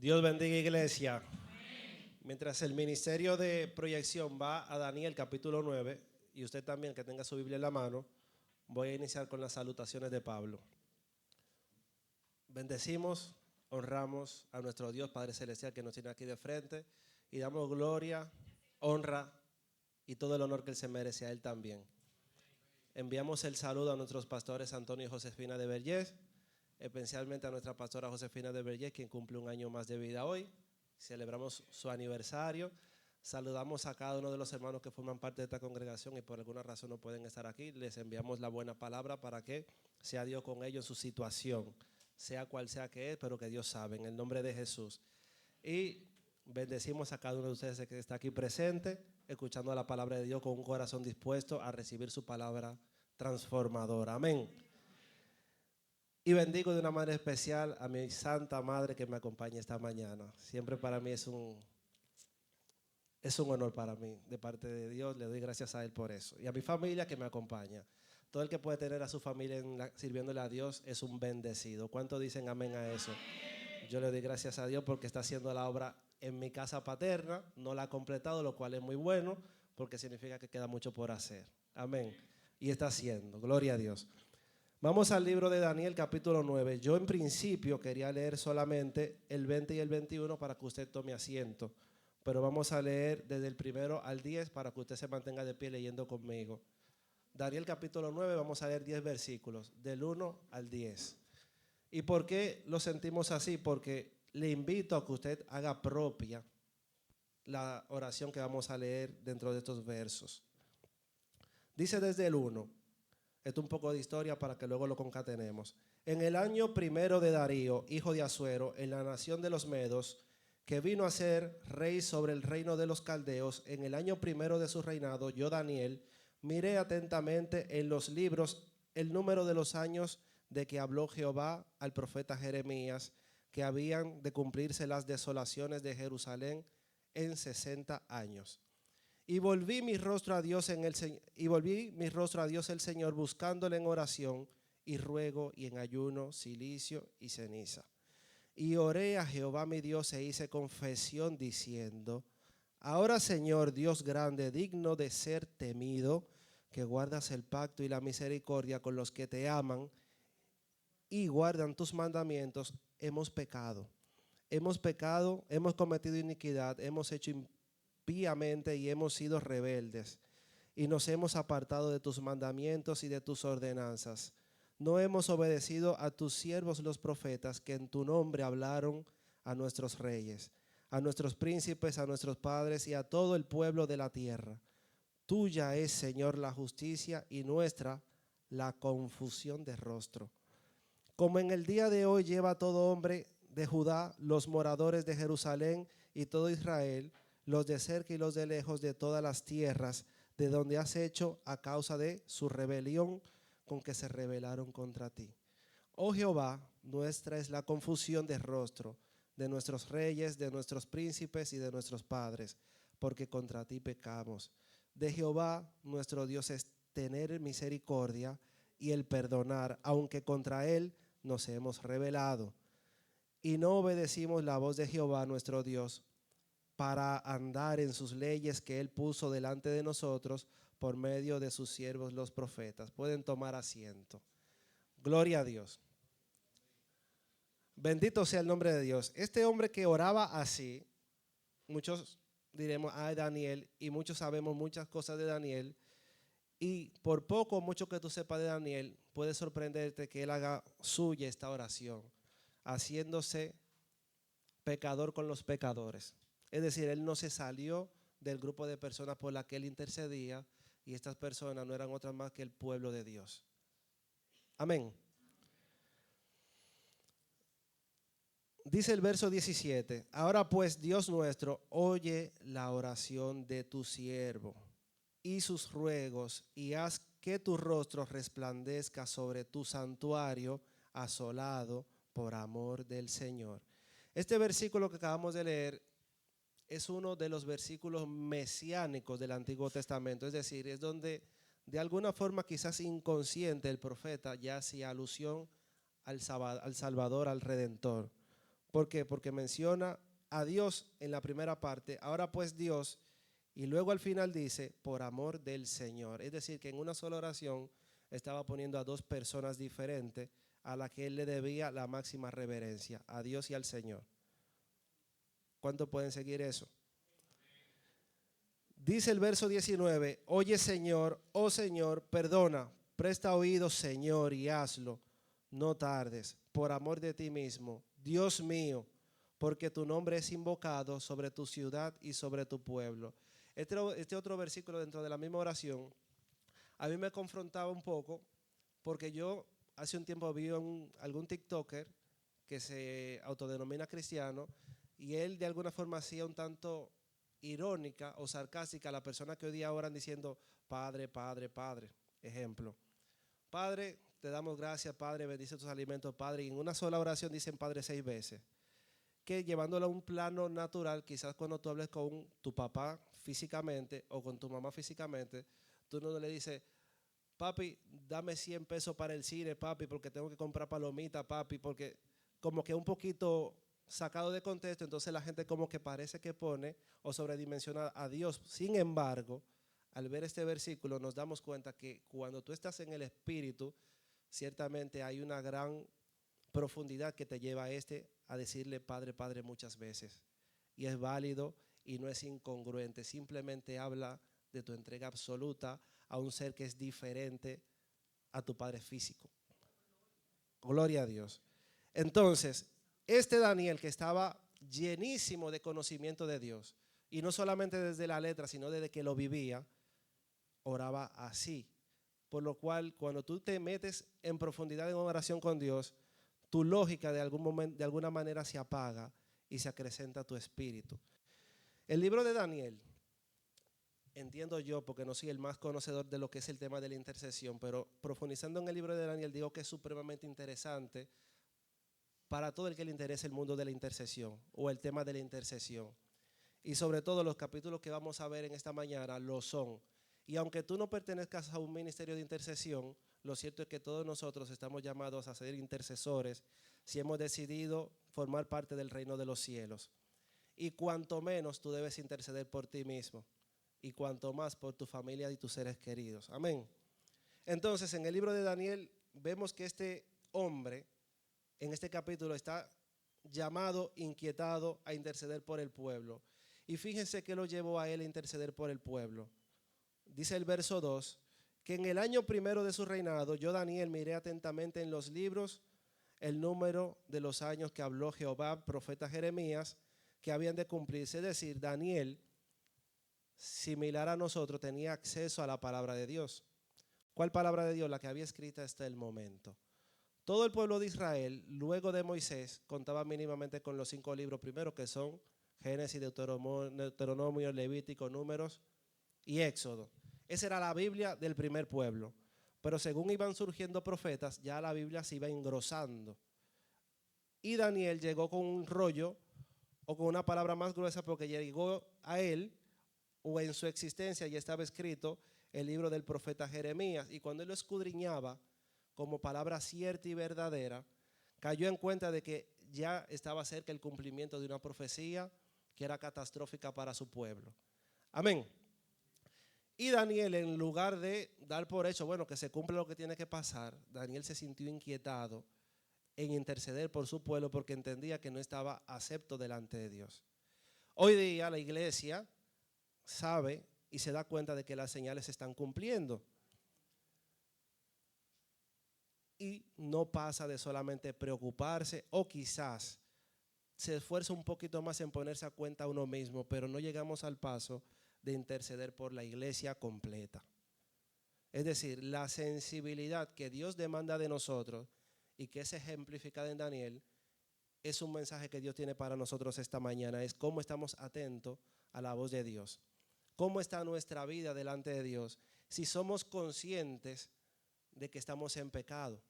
Dios bendiga, iglesia. Mientras el ministerio de proyección va a Daniel capítulo 9, y usted también que tenga su Biblia en la mano, voy a iniciar con las salutaciones de Pablo. Bendecimos, honramos a nuestro Dios Padre Celestial que nos tiene aquí de frente y damos gloria, honra y todo el honor que Él se merece a Él también. Enviamos el saludo a nuestros pastores Antonio y Josefina de Vergés, especialmente a nuestra pastora Josefina de Vergés, quien cumple un año más de vida hoy. Celebramos su aniversario. Saludamos a cada uno de los hermanos que forman parte de esta congregación y por alguna razón no pueden estar aquí. Les enviamos la buena palabra para que sea Dios con ellos en su situación, sea cual sea que es, pero que Dios sabe, en el nombre de Jesús. Y bendecimos a cada uno de ustedes que está aquí presente, escuchando la palabra de Dios con un corazón dispuesto a recibir su palabra transformadora. Amén. Y bendigo de una manera especial a mi santa madre que me acompaña esta mañana. Siempre para mí es un honor para mí, de parte de Dios. Le doy gracias a Él por eso. Y a mi familia que me acompaña. Todo el que puede tener a su familia sirviéndole a Dios es un bendecido. ¿Cuántos dicen amén a eso? Yo le doy gracias a Dios porque está haciendo la obra en mi casa paterna. No la ha completado, lo cual es muy bueno, porque significa que queda mucho por hacer. Amén. Y está haciendo. Gloria a Dios. Vamos al libro de Daniel capítulo 9. Yo en principio quería leer solamente el 20 y el 21 para que usted tome asiento. Pero vamos a leer desde el 1 al 10 para que usted se mantenga de pie leyendo conmigo. Daniel capítulo 9, vamos a leer 10 versículos, del 1 al 10. ¿Y por qué lo sentimos así? Porque le invito a que usted haga propia la oración que vamos a leer dentro de estos versos. Dice desde el 1. Esto es un poco de historia para que luego lo concatenemos. En el año primero de Darío, hijo de Asuero, en la nación de los Medos, que vino a ser rey sobre el reino de los caldeos, en el año primero de su reinado, yo, Daniel, miré atentamente en los libros el número de los años de que habló Jehová al profeta Jeremías, que habían de cumplirse las desolaciones de Jerusalén en 60 años. Y volví mi rostro a Dios el Señor, buscándole en oración y ruego y en ayuno, cilicio y ceniza. Y oré a Jehová mi Dios e hice confesión diciendo: ahora, Señor Dios grande, digno de ser temido, que guardas el pacto y la misericordia con los que te aman y guardan tus mandamientos, hemos pecado, hemos cometido iniquidad, hemos hecho impíamente y hemos sido rebeldes y nos hemos apartado de tus mandamientos y de tus ordenanzas. No hemos obedecido a tus siervos los profetas, que en tu nombre hablaron a nuestros reyes, a nuestros príncipes, a nuestros padres y a todo el pueblo de la tierra. Tuya es, Señor, la justicia y nuestra la confusión de rostro. Como en el día de hoy lleva todo hombre de Judá, los moradores de Jerusalén y todo Israel, los de cerca y los de lejos, de todas las tierras de donde has hecho a causa de su rebelión con que se rebelaron contra ti. Oh Jehová, nuestra es la confusión de rostro de nuestros reyes, de nuestros príncipes y de nuestros padres, porque contra ti pecamos. De Jehová nuestro Dios es tener misericordia y el perdonar, aunque contra él nos hemos rebelado. Y no obedecimos la voz de Jehová nuestro Dios, para andar en sus leyes que Él puso delante de nosotros por medio de sus siervos los profetas. Pueden tomar asiento. Gloria a Dios. Bendito sea el nombre de Dios. Este hombre que oraba así, muchos diremos, Daniel, y muchos sabemos muchas cosas de Daniel, y por poco o mucho que tú sepas de Daniel, puede sorprenderte que él haga suya esta oración, haciéndose pecador con los pecadores. Es decir, él no se salió del grupo de personas por las que él intercedía, y estas personas no eran otras más que el pueblo de Dios. Amén. Dice el verso 17: ahora pues, Dios nuestro, oye la oración de tu siervo y sus ruegos, y haz que tu rostro resplandezca sobre tu santuario asolado por amor del Señor. Este versículo que acabamos de leer es uno de los versículos mesiánicos del Antiguo Testamento, es decir, es donde de alguna forma quizás inconsciente el profeta ya hacía alusión al Salvador, al Redentor. ¿Por qué? Porque menciona a Dios en la primera parte, ahora pues Dios, y luego al final dice, por amor del Señor. Es decir, que en una sola oración estaba poniendo a dos personas diferentes a las que él le debía la máxima reverencia, a Dios y al Señor. ¿Cuántos pueden seguir eso? Dice el verso 19, oye Señor, oh Señor, perdona, presta oído Señor y hazlo, no tardes, por amor de ti mismo, Dios mío, porque tu nombre es invocado sobre tu ciudad y sobre tu pueblo. Este otro versículo dentro de la misma oración, a mí me confrontaba un poco, porque yo hace un tiempo vi algún TikToker que se autodenomina cristiano, y él de alguna forma hacía un tanto irónica o sarcástica a las personas que hoy día oran diciendo Padre, Padre, Padre. Ejemplo, Padre, te damos gracias, Padre, bendice tus alimentos, Padre. Y en una sola oración dicen Padre 6 veces. Que llevándolo a un plano natural, quizás cuando tú hables con tu papá físicamente o con tu mamá físicamente, tú no le dices, papi, dame 100 pesos para el cine, papi, porque tengo que comprar palomitas, papi, porque como que un poquito sacado de contexto, entonces la gente como que parece que pone o sobredimensiona a Dios. Sin embargo, al ver este versículo nos damos cuenta que cuando tú estás en el Espíritu, ciertamente hay una gran profundidad que te lleva a decirle Padre, Padre muchas veces. Y es válido y no es incongruente, simplemente habla de tu entrega absoluta a un ser que es diferente a tu padre físico. Gloria a Dios. Entonces, este Daniel que estaba llenísimo de conocimiento de Dios, y no solamente desde la letra, sino desde que lo vivía, oraba así. Por lo cual, cuando tú te metes en profundidad en oración con Dios, tu lógica de alguna manera se apaga y se acrecenta tu espíritu. El libro de Daniel, entiendo yo, porque no soy el más conocedor de lo que es el tema de la intercesión, pero profundizando en el libro de Daniel, digo que es supremamente interesante para todo el que le interese el mundo de la intercesión o el tema de la intercesión. Y sobre todo los capítulos que vamos a ver en esta mañana lo son. Y aunque tú no pertenezcas a un ministerio de intercesión, lo cierto es que todos nosotros estamos llamados a ser intercesores si hemos decidido formar parte del reino de los cielos. Y cuanto menos tú debes interceder por ti mismo y cuanto más por tu familia y tus seres queridos. Amén. Entonces, en el libro de Daniel vemos que este hombre, en este capítulo, está llamado, inquietado a interceder por el pueblo. Y fíjense que lo llevó a él a interceder por el pueblo. Dice el verso 2, que en el año primero de su reinado, yo Daniel miré atentamente en los libros el número de los años que habló Jehová, profeta Jeremías, que habían de cumplirse. Es decir, Daniel, similar a nosotros, tenía acceso a la palabra de Dios. ¿Cuál palabra de Dios? La que había escrita hasta el momento. Todo el pueblo de Israel, luego de Moisés, contaba mínimamente con los 5 libros primero, que son Génesis, Deuteronomio, Levítico, Números y Éxodo. Esa era la Biblia del primer pueblo. Pero según iban surgiendo profetas, ya la Biblia se iba engrosando. Y Daniel llegó con un rollo o con una palabra más gruesa porque llegó a él o en su existencia ya estaba escrito el libro del profeta Jeremías. Y cuando él lo escudriñaba como palabra cierta y verdadera, cayó en cuenta de que ya estaba cerca el cumplimiento de una profecía que era catastrófica para su pueblo. Amén. Y Daniel, en lugar de dar por hecho, bueno, que se cumple lo que tiene que pasar, Daniel se sintió inquietado en interceder por su pueblo porque entendía que no estaba acepto delante de Dios. Hoy día la iglesia sabe y se da cuenta de que las señales se están cumpliendo. Y no pasa de solamente preocuparse o quizás se esfuerza un poquito más en ponerse a cuenta a uno mismo, pero no llegamos al paso de interceder por la iglesia completa. Es decir, la sensibilidad que Dios demanda de nosotros y que es ejemplificada en Daniel, es un mensaje que Dios tiene para nosotros esta mañana, es cómo estamos atentos a la voz de Dios. Cómo está nuestra vida delante de Dios, si somos conscientes de que estamos en pecado.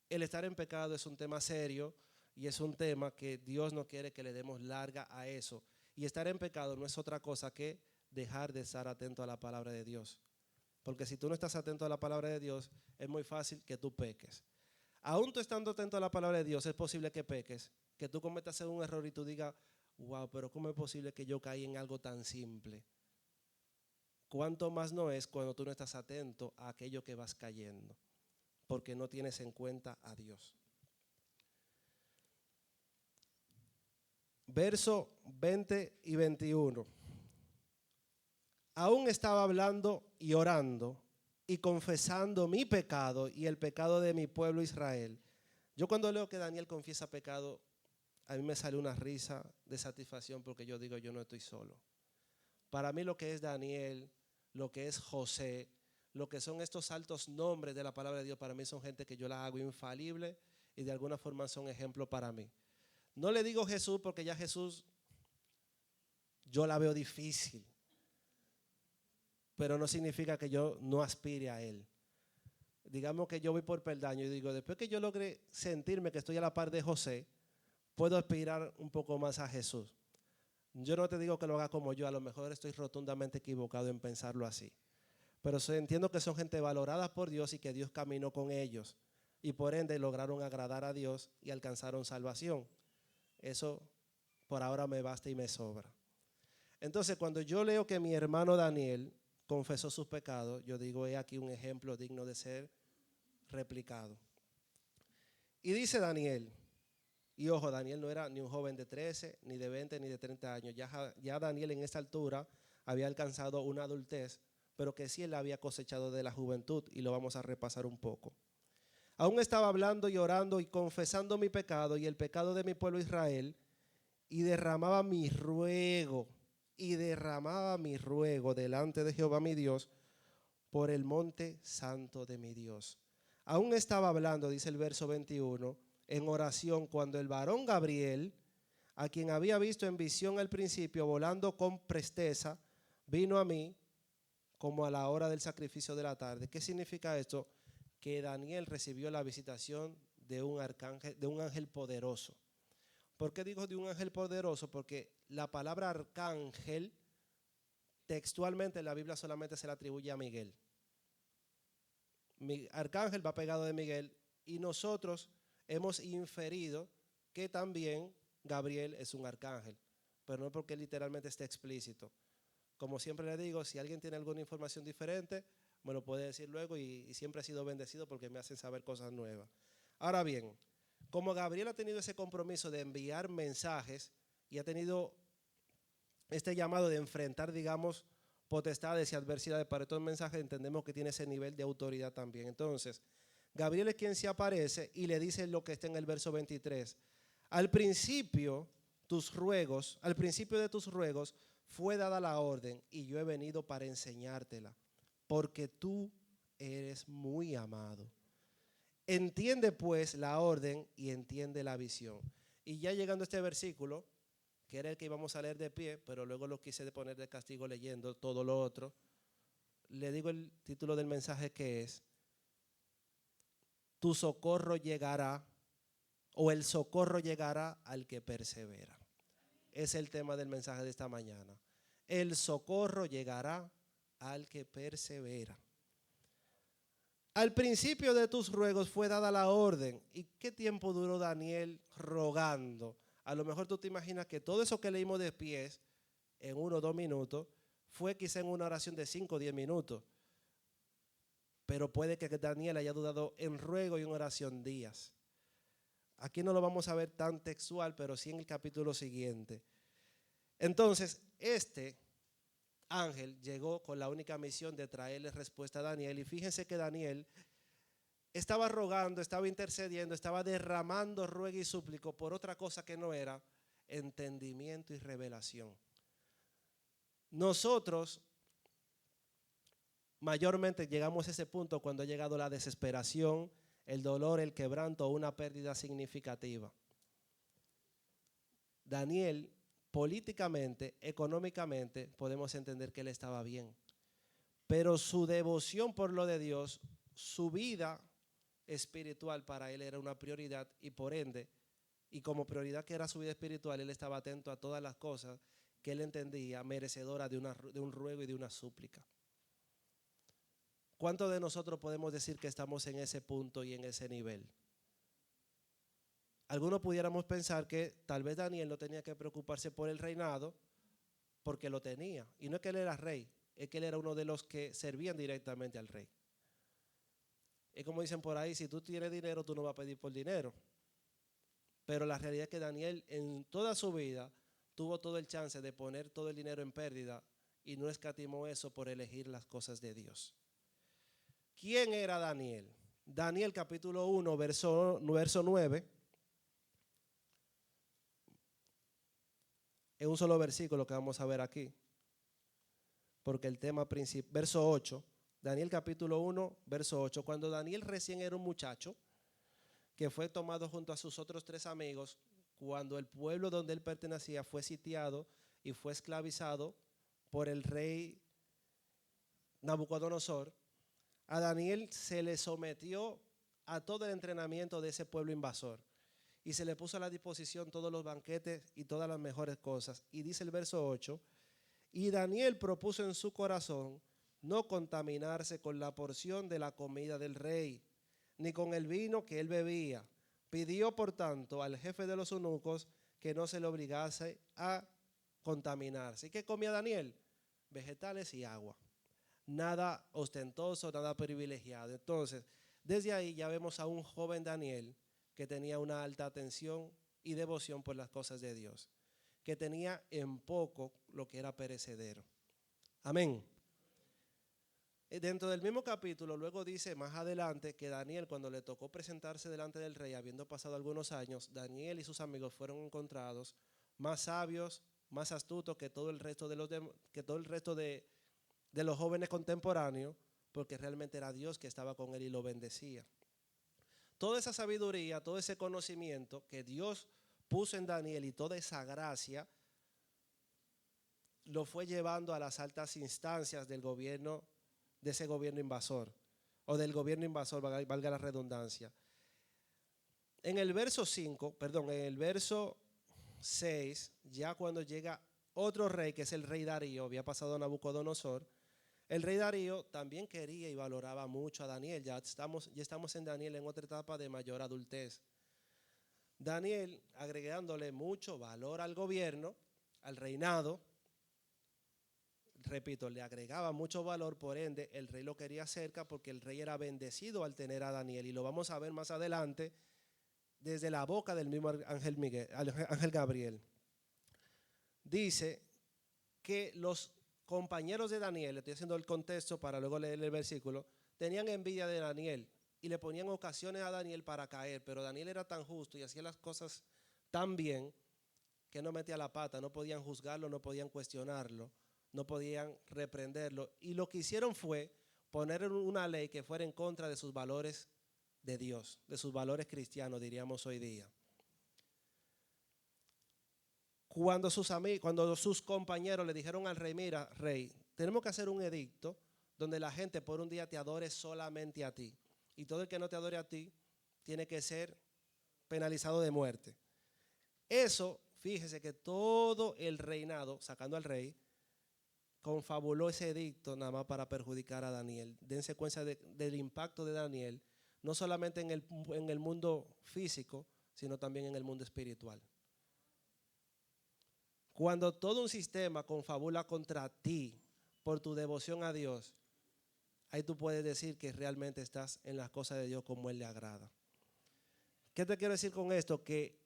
El estar en pecado es un tema serio y es un tema que Dios no quiere que le demos larga a eso. Y estar en pecado no es otra cosa que dejar de estar atento a la palabra de Dios. Porque si tú no estás atento a la palabra de Dios, es muy fácil que tú peques. Aún tú estando atento a la palabra de Dios, es posible que peques, que tú cometas un error y tú digas, wow, pero ¿cómo es posible que yo caí en algo tan simple? ¿Cuánto más no es cuando tú no estás atento a aquello que vas cayendo? Porque no tienes en cuenta a Dios. Verso 20 y 21. Aún estaba hablando y orando y confesando mi pecado y el pecado de mi pueblo Israel. Yo cuando leo que Daniel confiesa pecado, a mí me sale una risa de satisfacción porque yo digo, yo no estoy solo. Para mí lo que es Daniel, lo que es José, lo que son estos altos nombres de la palabra de Dios, para mí son gente que yo la hago infalible y de alguna forma son ejemplo para mí. No le digo Jesús porque ya Jesús yo la veo difícil, pero no significa que yo no aspire a Él. Digamos que yo voy por peldaño y digo, después que yo logre sentirme que estoy a la par de José, puedo aspirar un poco más a Jesús. Yo no te digo que lo haga como yo, a lo mejor estoy rotundamente equivocado en pensarlo así. Pero entiendo que son gente valorada por Dios y que Dios caminó con ellos. Y por ende lograron agradar a Dios y alcanzaron salvación. Eso por ahora me basta y me sobra. Entonces, cuando yo leo que mi hermano Daniel confesó sus pecados, yo digo, he aquí un ejemplo digno de ser replicado. Y dice Daniel, y ojo, Daniel no era ni un joven de 13, ni de 20, ni de 30 años. Ya Daniel en esa altura había alcanzado una adultez, pero que sí él había cosechado de la juventud, y lo vamos a repasar un poco. Aún estaba hablando y orando y confesando mi pecado y el pecado de mi pueblo Israel, y derramaba mi ruego delante de Jehová mi Dios por el monte santo de mi Dios. Aún estaba hablando, dice el verso 21, en oración cuando el varón Gabriel, a quien había visto en visión al principio volando con presteza, vino a mí como a la hora del sacrificio de la tarde. ¿Qué significa esto? Que Daniel recibió la visitación de un arcángel, de un ángel poderoso. ¿Por qué digo de un ángel poderoso? Porque la palabra arcángel textualmente en la Biblia solamente se le atribuye a Miguel. Arcángel va pegado de Miguel y nosotros hemos inferido que también Gabriel es un arcángel, pero no porque literalmente esté explícito. Como siempre le digo, si alguien tiene alguna información diferente, me lo puede decir luego y siempre he sido bendecido porque me hacen saber cosas nuevas. Ahora bien, como Gabriel ha tenido ese compromiso de enviar mensajes y ha tenido este llamado de enfrentar, digamos, potestades y adversidades para estos mensajes, entendemos que tiene ese nivel de autoridad también. Entonces, Gabriel es quien se aparece y le dice lo que está en el verso 23. Al principio de tus ruegos fue dada la orden y yo he venido para enseñártela, porque tú eres muy amado. Entiende pues la orden y entiende la visión. Y ya llegando a este versículo, que era el que íbamos a leer de pie, pero luego lo quise poner de castigo leyendo todo lo otro, le digo el título del mensaje, que es: tu socorro llegará, o el socorro llegará al que persevera. Es el tema del mensaje de esta mañana. El socorro llegará al que persevera. Al principio de tus ruegos fue dada la orden. ¿Y qué tiempo duró Daniel rogando? A lo mejor tú te imaginas que todo eso que leímos de pies en 1 o 2 minutos fue quizá en una oración de 5 o 10 minutos. Pero puede que Daniel haya dudado en ruego y en oración días. Aquí no lo vamos a ver tan textual, pero sí en el capítulo siguiente. Entonces, este ángel llegó con la única misión de traerle respuesta a Daniel. Y fíjense que Daniel estaba rogando, estaba intercediendo, estaba derramando ruego y súplico por otra cosa que no era entendimiento y revelación. Nosotros mayormente llegamos a ese punto cuando ha llegado la desesperación, el dolor, el quebranto o una pérdida significativa. Daniel, políticamente, económicamente, podemos entender que él estaba bien. Pero su devoción por lo de Dios, su vida espiritual para él era una prioridad, y por ende, y como prioridad que era su vida espiritual, él estaba atento a todas las cosas que él entendía merecedora de un ruego y de una súplica. ¿Cuántos de nosotros podemos decir que estamos en ese punto y en ese nivel? Algunos pudiéramos pensar que tal vez Daniel no tenía que preocuparse por el reinado porque lo tenía. Y no es que él era rey, es que él era uno de los que servían directamente al rey. Es como dicen por ahí, si tú tienes dinero, tú no vas a pedir por dinero. Pero la realidad es que Daniel en toda su vida tuvo todo el chance de poner todo el dinero en pérdida y no escatimó eso por elegir las cosas de Dios. ¿Quién era Daniel? Daniel capítulo 1, verso 9. Es un solo versículo que vamos a ver aquí. Porque el tema principal, verso 8, Daniel capítulo 1, verso 8. Cuando Daniel recién era un muchacho, que fue tomado junto a sus otros 3 amigos, cuando el pueblo donde él pertenecía fue sitiado y fue esclavizado por el rey Nabucodonosor, a Daniel se le sometió a todo el entrenamiento de ese pueblo invasor y se le puso a la disposición todos los banquetes y todas las mejores cosas. Y dice el verso 8, y Daniel propuso en su corazón no contaminarse con la porción de la comida del rey, ni con el vino que él bebía. Pidió, por tanto, al jefe de los eunucos que no se le obligase a contaminarse. ¿Y qué comía Daniel? Vegetales y agua. Nada ostentoso, nada privilegiado. Entonces, desde ahí ya vemos a un joven Daniel que tenía una alta atención y devoción por las cosas de Dios, que tenía en poco lo que era perecedero. Amén. Dentro del mismo capítulo, luego dice más adelante que Daniel, cuando le tocó presentarse delante del rey, habiendo pasado algunos años, Daniel y sus amigos fueron encontrados más sabios, más astutos que todo el resto de los jóvenes contemporáneos, porque realmente era Dios que estaba con él y lo bendecía. Toda esa sabiduría, todo ese conocimiento que Dios puso en Daniel y toda esa gracia lo fue llevando a las altas instancias del gobierno, de ese gobierno invasor, o del gobierno invasor, valga la redundancia. En el verso 6, ya cuando llega otro rey, que es el rey Darío, había pasado a Nabucodonosor, el rey Darío también quería y valoraba mucho a Daniel. Ya estamos en Daniel en otra etapa de mayor adultez. Daniel, agregándole mucho valor al gobierno, al reinado, repito, le agregaba mucho valor, por ende, el rey lo quería cerca porque el rey era bendecido al tener a Daniel. Y lo vamos a ver más adelante desde la boca del mismo ángel Gabriel. Dice que los compañeros de Daniel, estoy haciendo el contexto para luego leer el versículo, tenían envidia de Daniel y le ponían ocasiones a Daniel para caer, pero Daniel era tan justo y hacía las cosas tan bien que no metía la pata, no podían juzgarlo, no podían cuestionarlo, no podían reprenderlo, y lo que hicieron fue poner una ley que fuera en contra de sus valores de Dios, de sus valores cristianos, diríamos hoy día. Cuando sus compañeros le dijeron al rey, mira, rey, tenemos que hacer un edicto donde la gente por un día te adore solamente a ti. Y todo el que no te adore a ti tiene que ser penalizado de muerte. Eso, fíjese que todo el reinado, sacando al rey, confabuló ese edicto nada más para perjudicar a Daniel. Dense cuenta del impacto de Daniel, no solamente en el mundo físico, sino también en el mundo espiritual. Cuando todo un sistema confabula contra ti por tu devoción a Dios, ahí tú puedes decir que realmente estás en las cosas de Dios como Él le agrada. ¿Qué te quiero decir con esto? Que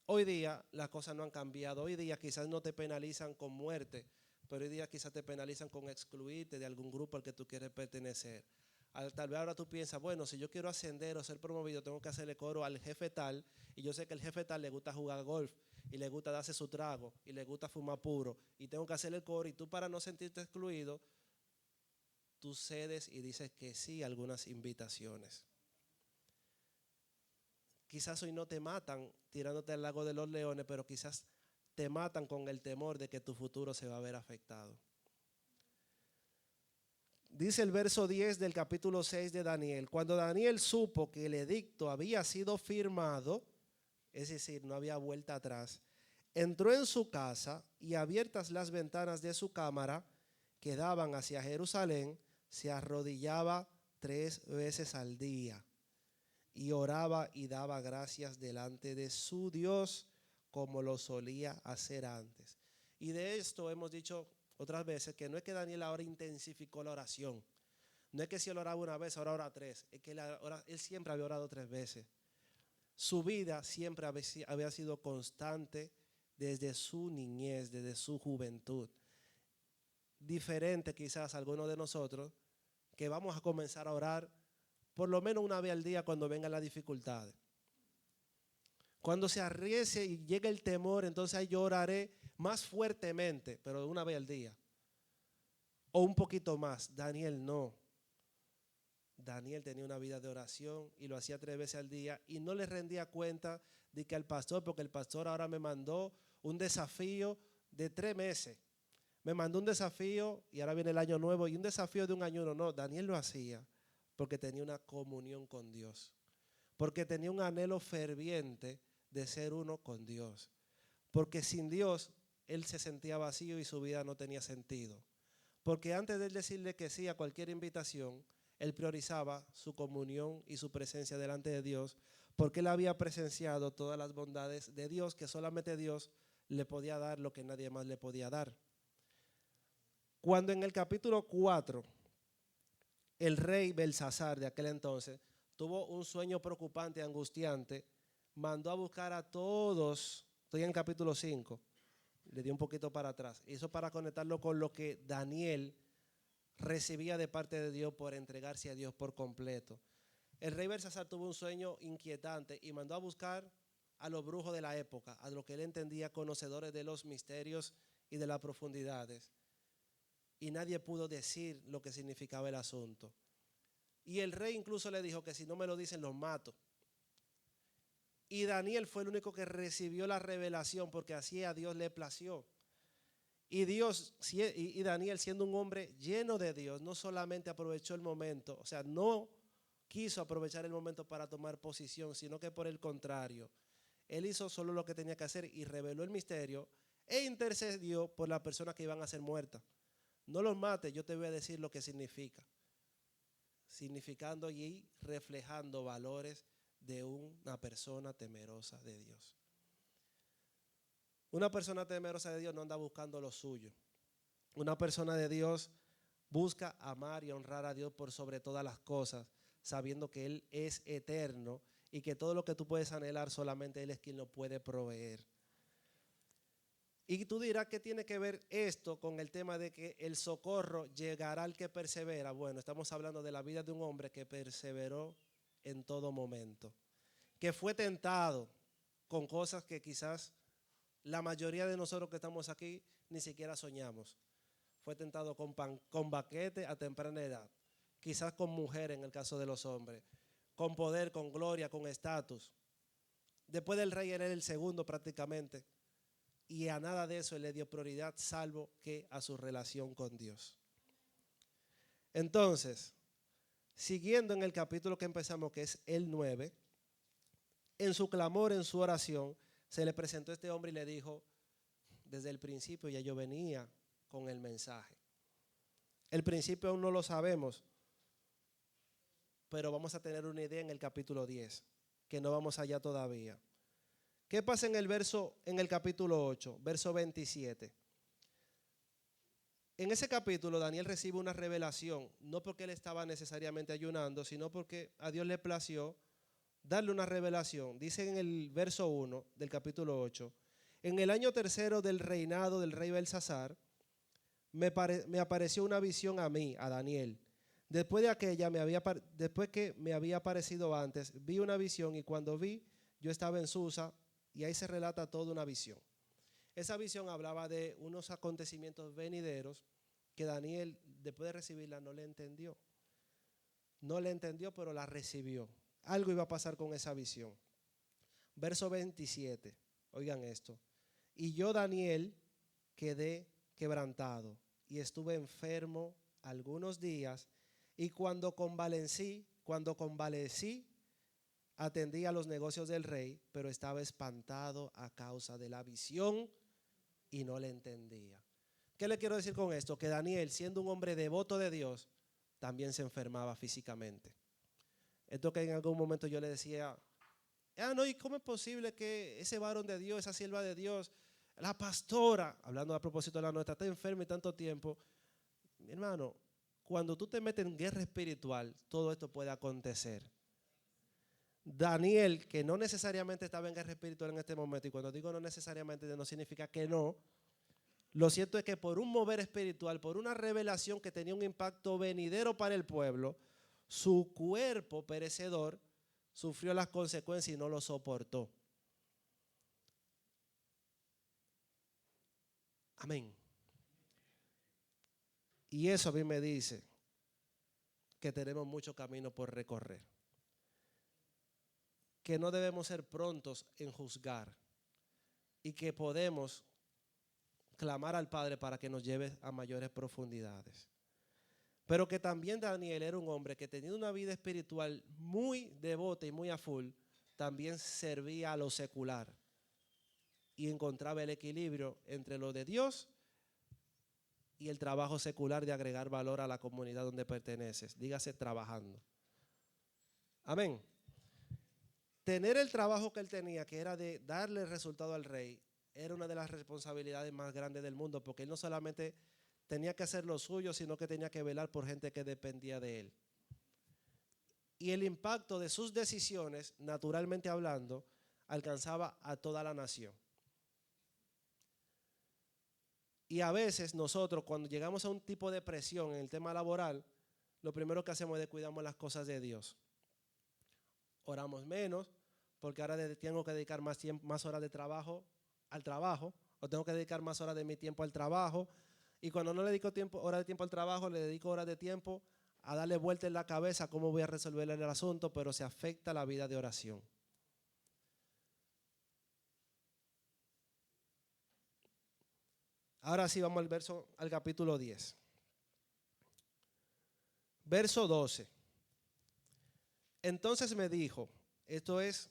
hoy día las cosas no han cambiado. Hoy día quizás no te penalizan con muerte, pero hoy día quizás te penalizan con excluirte de algún grupo al que tú quieres pertenecer. Tal vez ahora tú piensas, bueno, si yo quiero ascender o ser promovido, tengo que hacerle coro al jefe tal, y yo sé que el jefe tal le gusta jugar golf, y le gusta darse su trago, y le gusta fumar puro, y tengo que hacerle coro, y tú, para no sentirte excluido, tú cedes y dices que sí a algunas invitaciones. Quizás hoy no te matan tirándote al lago de los leones, pero quizás te matan con el temor de que tu futuro se va a ver afectado. Dice el verso 10 del capítulo 6 de Daniel: cuando Daniel supo que el edicto había sido firmado, es decir, no había vuelta atrás, entró en su casa y, abiertas las ventanas de su cámara que daban hacia Jerusalén, se arrodillaba 3 veces al día y oraba y daba gracias delante de su Dios como lo solía hacer antes. Y de esto hemos dicho otras veces que no es que Daniel ahora intensificó la oración. No es que si él oraba una vez, ahora ora tres. Es que él siempre había orado 3 veces. Su vida siempre había sido constante desde su niñez, desde su juventud. Diferente quizás a algunos de nosotros que vamos a comenzar a orar por lo menos una vez al día cuando vengan las dificultades. Cuando se arriesgue y llegue el temor, entonces ahí yo oraré más fuertemente, pero una vez al día. O un poquito más. Daniel no. Daniel tenía una vida de oración y lo hacía 3 veces al día y no le rendía cuenta de que al pastor, porque el pastor ahora me mandó un desafío de 3 meses. Me mandó un desafío y ahora viene el año nuevo y un desafío de un ayuno. No, Daniel lo hacía porque tenía una comunión con Dios, porque tenía un anhelo ferviente de ser uno con Dios, porque sin Dios él se sentía vacío y su vida no tenía sentido, porque antes de él decirle que sí a cualquier invitación, él priorizaba su comunión y su presencia delante de Dios, porque él había presenciado todas las bondades de Dios, que solamente Dios le podía dar lo que nadie más le podía dar. Cuando en el capítulo 4, el rey Belsasar de aquel entonces tuvo un sueño preocupante, angustiante, mandó a buscar a todos, estoy en el capítulo 5, le di un poquito para atrás, eso para conectarlo con lo que Daniel recibía de parte de Dios por entregarse a Dios por completo. El rey Belsasar tuvo un sueño inquietante y mandó a buscar a los brujos de la época, a lo que él entendía conocedores de los misterios y de las profundidades. Y nadie pudo decir lo que significaba el asunto. Y el rey incluso le dijo que si no me lo dicen los mato. Y Daniel fue el único que recibió la revelación porque así a Dios le plació. Y Daniel, siendo un hombre lleno de Dios, no solamente aprovechó el momento, o sea, no quiso aprovechar el momento para tomar posición, sino que por el contrario, él hizo solo lo que tenía que hacer y reveló el misterio e intercedió por las personas que iban a ser muertas. No los mates, yo te voy a decir lo que significa. Significando y reflejando valores de una persona temerosa de Dios. Una persona temerosa de Dios no anda buscando lo suyo. Una persona de Dios busca amar y honrar a Dios por sobre todas las cosas, sabiendo que Él es eterno y que todo lo que tú puedes anhelar solamente Él es quien lo puede proveer. Y tú dirás, ¿qué tiene que ver esto con el tema de que el socorro llegará al que persevera? Bueno, estamos hablando de la vida de un hombre que perseveró en todo momento, que fue tentado con cosas que quizás la mayoría de nosotros que estamos aquí ni siquiera soñamos. Fue tentado con banquete a temprana edad, quizás con mujer en el caso de los hombres, con poder, con gloria, con estatus. Después del rey era el segundo prácticamente. Y a nada de eso él le dio prioridad, salvo que a su relación con Dios. Entonces, siguiendo en el capítulo que empezamos, que es el 9, en su clamor, en su oración, se le presentó este hombre y le dijo, desde el principio ya yo venía con el mensaje. El principio aún no lo sabemos, pero vamos a tener una idea en el capítulo 10, que no vamos allá todavía. ¿Qué pasa en el capítulo 8, verso 27? En ese capítulo Daniel recibe una revelación, no porque él estaba necesariamente ayunando, sino porque a Dios le plació darle una revelación. Dice en el verso 1 del capítulo 8, en el año tercero del reinado del rey Belsasar, me apareció una visión a mí, a Daniel. Después que me había aparecido antes, vi una visión y cuando vi, yo estaba en Susa y ahí se relata toda una visión. Esa visión hablaba de unos acontecimientos venideros que Daniel, después de recibirla, no le entendió. No le entendió, pero la recibió. Algo iba a pasar con esa visión. Verso 27, oigan esto. Y yo, Daniel, quedé quebrantado y estuve enfermo algunos días y cuando convalecí, atendí a los negocios del rey, pero estaba espantado a causa de la visión y no le entendía. ¿Qué le quiero decir con esto? Que Daniel, siendo un hombre devoto de Dios, también se enfermaba físicamente. Esto que en algún momento yo le decía, no, ¿y cómo es posible que ese varón de Dios, esa sierva de Dios, la pastora, hablando a propósito de la nuestra, está enferma y tanto tiempo? Mi hermano, cuando tú te metes en guerra espiritual, todo esto puede acontecer. Daniel, que no necesariamente estaba en guerra espiritual en este momento, y cuando digo no necesariamente no significa que no, lo cierto es que por un mover espiritual, por una revelación que tenía un impacto venidero para el pueblo, su cuerpo perecedor sufrió las consecuencias y no lo soportó. Amén. Y eso a mí me dice que tenemos mucho camino por recorrer. Que no debemos ser prontos en juzgar y que podemos clamar al Padre para que nos lleve a mayores profundidades. Pero que también Daniel era un hombre que tenía una vida espiritual muy devota y muy a full, también servía a lo secular y encontraba el equilibrio entre lo de Dios y el trabajo secular de agregar valor a la comunidad donde perteneces, dígase trabajando. Amén. Tener el trabajo que él tenía, que era de darle el resultado al rey, era una de las responsabilidades más grandes del mundo, porque él no solamente tenía que hacer lo suyo, sino que tenía que velar por gente que dependía de él. Y el impacto de sus decisiones, naturalmente hablando, alcanzaba a toda la nación. Y a veces nosotros, cuando llegamos a un tipo de presión en el tema laboral, lo primero que hacemos es descuidamos las cosas de Dios. Oramos menos, porque ahora tengo que dedicar más horas de trabajo al trabajo, o tengo que dedicar más horas de mi tiempo al trabajo. Y cuando no le dedico horas de tiempo al trabajo, le dedico horas de tiempo a darle vuelta en la cabeza a cómo voy a resolver el asunto, pero se afecta la vida de oración. Ahora sí vamos al capítulo 10. Verso 12. Entonces me dijo, esto es,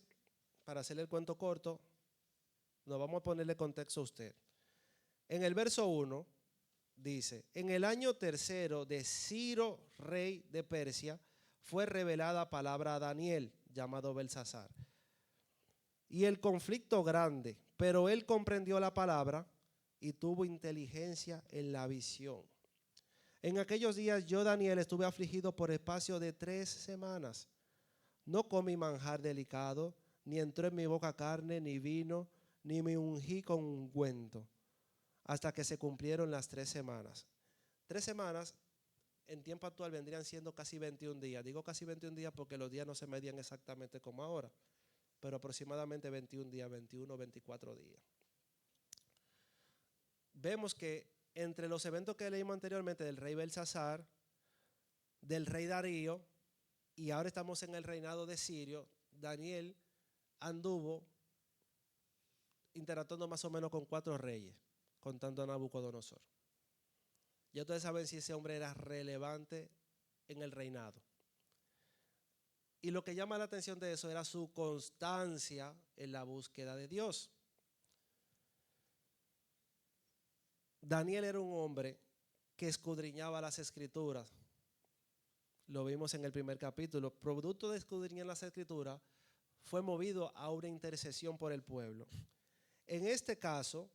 para hacerle el cuento corto, nos vamos a ponerle contexto a usted. En el verso 1 dice, en el año tercero de Ciro, rey de Persia, fue revelada palabra a Daniel, llamado Belsasar. Y el conflicto grande, pero él comprendió la palabra y tuvo inteligencia en la visión. En aquellos días yo, Daniel, estuve afligido por espacio de 3 semanas. No comí manjar delicado, ni entró en mi boca carne, ni vino, ni me ungí con ungüento, hasta que se cumplieron las 3 semanas. 3 semanas en tiempo actual vendrían siendo casi 21 días. Digo casi 21 días porque los días no se medían exactamente como ahora, pero aproximadamente 21 días, 21, 24 días. Vemos que entre los eventos que leímos anteriormente del rey Belsasar, del rey Darío, y ahora estamos en el reinado de Sirio, Daniel anduvo interactuando más o menos con 4 reyes, contando a Nabucodonosor. Ya ustedes saben si ese hombre era relevante en el reinado. Y lo que llama la atención de eso era su constancia en la búsqueda de Dios. Daniel era un hombre que escudriñaba las escrituras. Lo vimos en el primer capítulo. Producto de escudriñar las escrituras, fue movido a una intercesión por el pueblo. En este caso,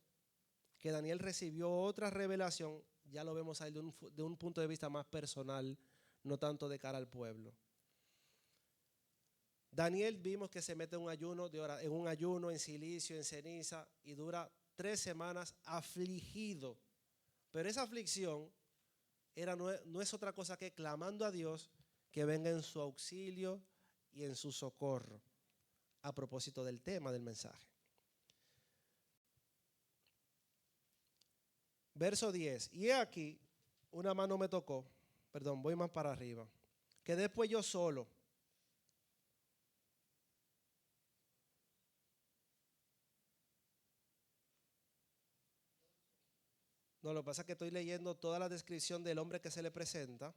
que Daniel recibió otra revelación, ya lo vemos ahí de un punto de vista más personal, no tanto de cara al pueblo. Daniel vimos que se mete en un ayuno, en silicio, en ceniza, y dura 3 semanas afligido. Pero esa aflicción no es otra cosa que clamando a Dios que venga en su auxilio y en su socorro, a propósito del tema del mensaje. Verso 10. Y he aquí, una mano me tocó, voy más para arriba, que después yo solo. No, lo que pasa es que estoy leyendo toda la descripción del hombre que se le presenta.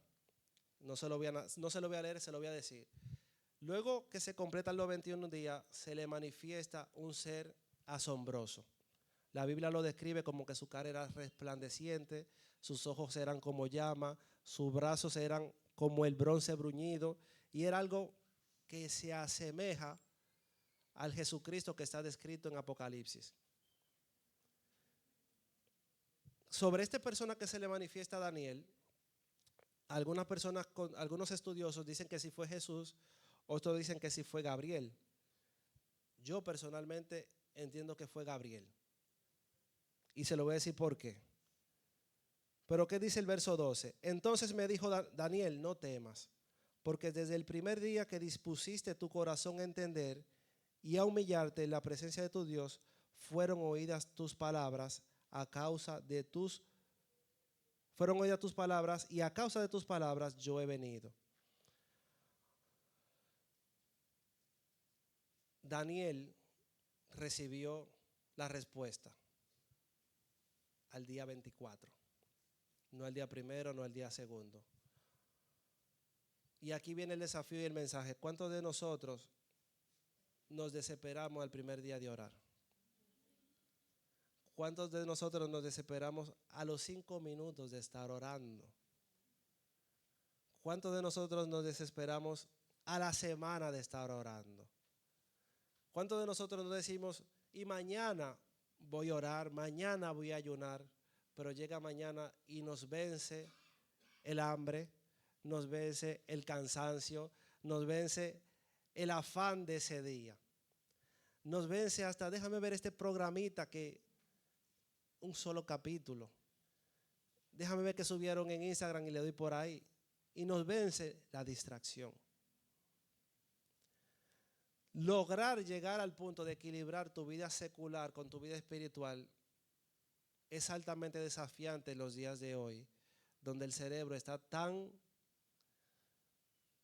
No se lo voy a leer, se lo voy a decir. Luego que se completan los 21 días, se le manifiesta un ser asombroso. La Biblia lo describe como que su cara era resplandeciente, sus ojos eran como llama, sus brazos eran como el bronce bruñido, y era algo que se asemeja al Jesucristo que está descrito en Apocalipsis. Sobre esta persona que se le manifiesta a Daniel, algunas personas, algunos estudiosos dicen que sí fue Jesús, otros dicen que sí fue Gabriel. Yo personalmente entiendo que fue Gabriel. Y se lo voy a decir por qué. Pero ¿qué dice el verso 12? Entonces me dijo Daniel, no temas, porque desde el primer día que dispusiste tu corazón a entender y a humillarte en la presencia de tu Dios, fueron oídas tus palabras y a causa de tus palabras yo he venido. Daniel recibió la respuesta al día 24, no al día primero, no al día segundo. Y aquí viene el desafío y el mensaje. ¿Cuántos de nosotros nos desesperamos al primer día de orar? ¿Cuántos de nosotros nos desesperamos a los 5 minutos de estar orando? ¿Cuántos de nosotros nos desesperamos a la semana de estar orando? ¿Cuántos de nosotros nos decimos, y mañana voy a orar, mañana voy a ayunar? Pero llega mañana y nos vence el hambre, nos vence el cansancio, nos vence el afán de ese día. Nos vence hasta, déjame ver este programita que un solo capítulo. Déjame ver que subieron en Instagram y le doy por ahí. Y nos vence la distracción. Lograr llegar al punto de equilibrar tu vida secular con tu vida espiritual es altamente desafiante en los días de hoy, donde el cerebro está tan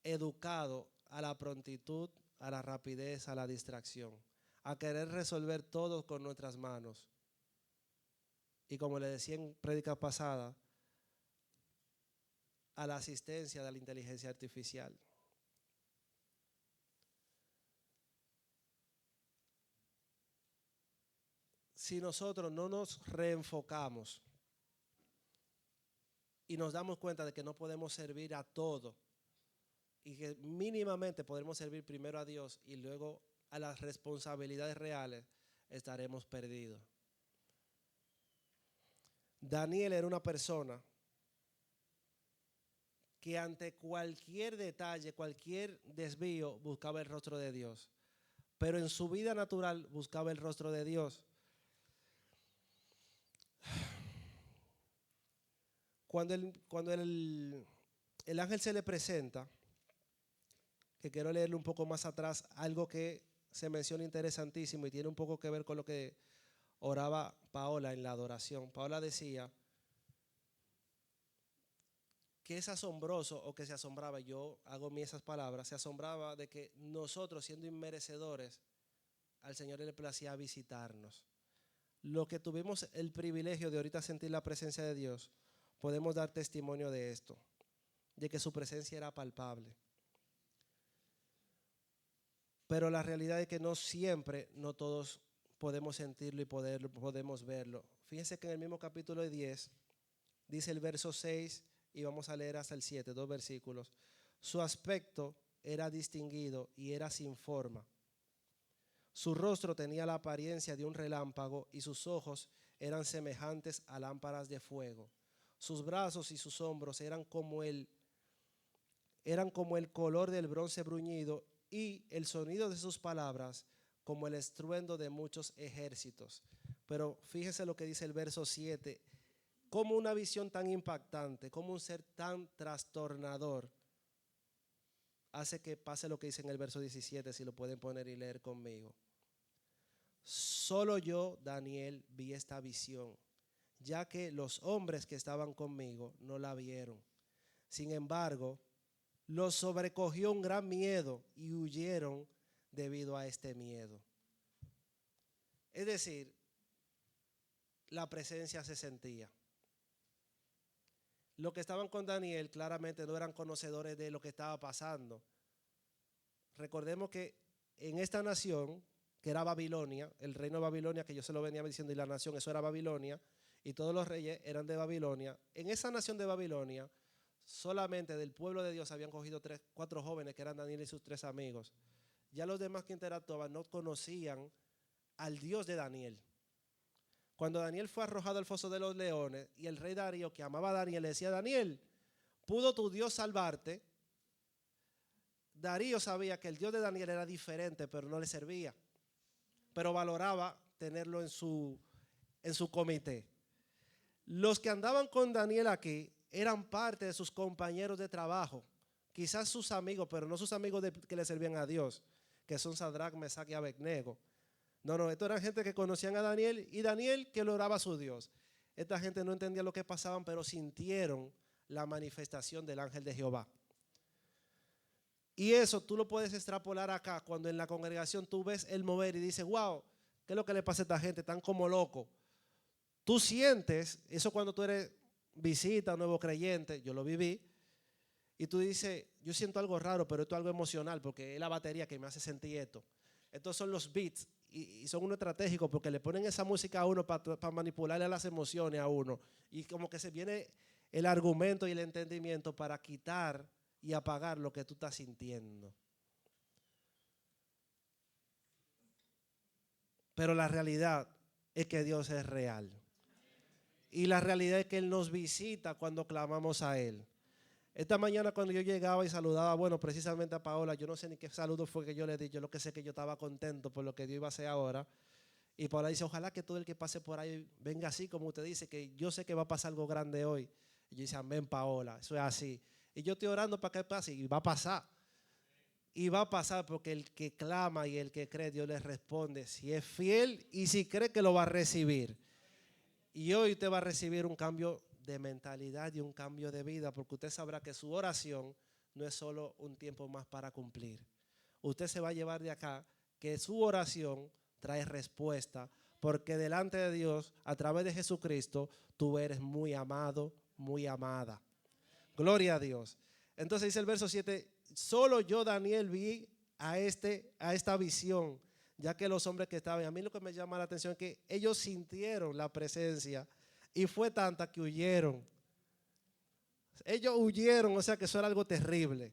educado a la prontitud, a la rapidez, a la distracción, a querer resolver todo con nuestras manos. Y como le decía en prédica pasada, a la asistencia de la inteligencia artificial. Si nosotros no nos reenfocamos y nos damos cuenta de que no podemos servir a todo y que mínimamente podemos servir primero a Dios y luego a las responsabilidades reales, estaremos perdidos. Daniel era una persona que ante cualquier detalle, cualquier desvío, buscaba el rostro de Dios. Pero en su vida natural buscaba el rostro de Dios. Cuando el ángel se le presenta, que quiero leerle un poco más atrás, algo que se menciona interesantísimo y tiene un poco que ver con lo que oraba Paola en la adoración. Paola decía que es asombroso, o que se asombraba, yo hago mí esas palabras, se asombraba de que nosotros, siendo inmerecedores, al Señor le placía visitarnos. Lo que tuvimos el privilegio de ahorita sentir la presencia de Dios, podemos dar testimonio de esto, de que su presencia era palpable. Pero la realidad es que no siempre, no todos podemos sentirlo y podemos verlo. Fíjense que en el mismo capítulo 10, dice el verso 6, y vamos a leer hasta el 7, 2 versículos. Su aspecto era distinguido y era sin forma. Su rostro tenía la apariencia de un relámpago y sus ojos eran semejantes a lámparas de fuego. Sus brazos y sus hombros eran como el color del bronce bruñido y el sonido de sus palabras como el estruendo de muchos ejércitos. Pero fíjese lo que dice el verso 7. Como una visión tan impactante, como un ser tan trastornador, hace que pase lo que dice en el verso 17, si lo pueden poner y leer conmigo. Solo yo, Daniel, vi esta visión, ya que los hombres que estaban conmigo no la vieron. Sin embargo, los sobrecogió un gran miedo y huyeron debido a este miedo. Es decir, la presencia se sentía. Los que estaban con Daniel claramente no eran conocedores de lo que estaba pasando. Recordemos que en esta nación, que era Babilonia, el reino de Babilonia, que yo se lo venía diciendo, y la nación, eso era Babilonia, y todos los reyes eran de Babilonia. En esa nación de Babilonia solamente del pueblo de Dios habían cogido 4 jóvenes que eran Daniel y sus 3 amigos. Ya los demás que interactuaban no conocían al Dios de Daniel. Cuando Daniel fue arrojado al foso de los leones y el rey Darío, que amaba a Daniel, le decía: Daniel, ¿pudo tu Dios salvarte? Darío sabía que el Dios de Daniel era diferente, pero no le servía. Pero valoraba tenerlo en su comité. Los que andaban con Daniel aquí eran parte de sus compañeros de trabajo, quizás sus amigos, pero no sus amigos que le servían a Dios, que son Sadrach, Mesach y Abednego. No, esto eran gente que conocían a Daniel y Daniel que lo oraba a su Dios. Esta gente no entendía lo que pasaban, pero sintieron la manifestación del ángel de Jehová. Y eso tú lo puedes extrapolar acá, cuando en la congregación tú ves el mover y dices: wow, ¿qué es lo que le pasa a esta gente? Están como locos. Tú sientes eso cuando tú eres visita, nuevo creyente, yo lo viví, y tú dices: yo siento algo raro, pero esto es algo emocional, porque es la batería que me hace sentir esto. Estos son los beats, y son uno estratégico, porque le ponen esa música a uno para manipularle las emociones a uno, y como que se viene el argumento y el entendimiento para quitar y apagar lo que tú estás sintiendo. Pero la realidad es que Dios es real. Y la realidad es que Él nos visita cuando clamamos a Él. Esta mañana cuando yo llegaba y saludaba, bueno, precisamente a Paola, yo no sé ni qué saludo fue que yo le di, yo lo que sé es que yo estaba contento por lo que Dios iba a hacer ahora. Y Paola dice: ojalá que todo el que pase por ahí venga así como usted dice, que yo sé que va a pasar algo grande hoy. Y yo dice: amén, Paola, eso es así. Y yo estoy orando para que pase, y va a pasar. Y va a pasar, porque el que clama y el que cree, Dios le responde, si es fiel y si cree que lo va a recibir. Y hoy usted va a recibir un cambio de mentalidad y un cambio de vida, porque usted sabrá que su oración no es solo un tiempo más para cumplir. Usted se va a llevar de acá que su oración trae respuesta, porque delante de Dios, a través de Jesucristo, tú eres muy amado, muy amada. Gloria a Dios. Entonces dice el verso 7, solo yo, Daniel, vi a esta visión, ya que los hombres que estaban, a mí lo que me llama la atención es que ellos sintieron la presencia y fue tanta que huyeron. Ellos huyeron, o sea que eso era algo terrible.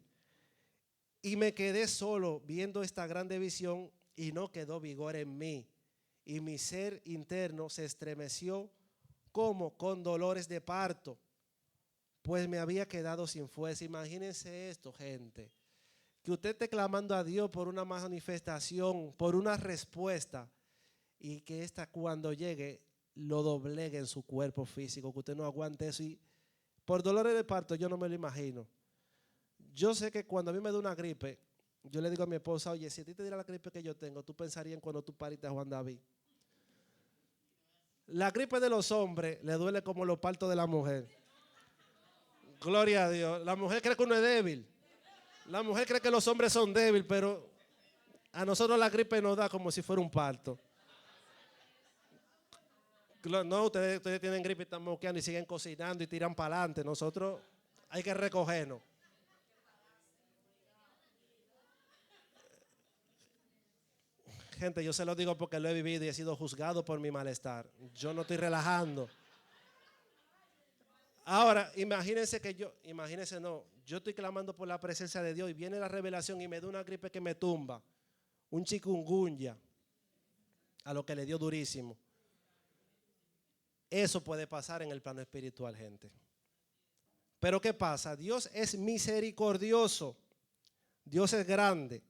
Y me quedé solo viendo esta grande visión y no quedó vigor en mí. Y mi ser interno se estremeció como con dolores de parto, pues me había quedado sin fuerza. Imagínense esto, gente. Que usted esté clamando a Dios por una manifestación, por una respuesta, y que esta cuando llegue lo doblegue en su cuerpo físico, que usted no aguante eso. Y por dolores de parto yo no me lo imagino. Yo sé que cuando a mí me da una gripe, yo le digo a mi esposa: oye, si a ti te diera la gripe que yo tengo, tú pensarías en cuando tú pariste a Juan David. La gripe de los hombres le duele como los partos de la mujer. Gloria a Dios. La mujer cree que uno es débil. La mujer cree que los hombres son débiles, pero a nosotros la gripe nos da como si fuera un parto. No, ustedes tienen gripe y están moqueando y siguen cocinando y tiran para adelante. Nosotros hay que recogernos. Gente, yo se lo digo porque lo he vivido y he sido juzgado por mi malestar. Yo no estoy relajando. Ahora, imagínense yo estoy clamando por la presencia de Dios y viene la revelación y me da una gripe que me tumba. Un chikungunya, a lo que le dio durísimo. Eso puede pasar en el plano espiritual, gente. Pero ¿qué pasa? Dios es misericordioso. Dios es grande.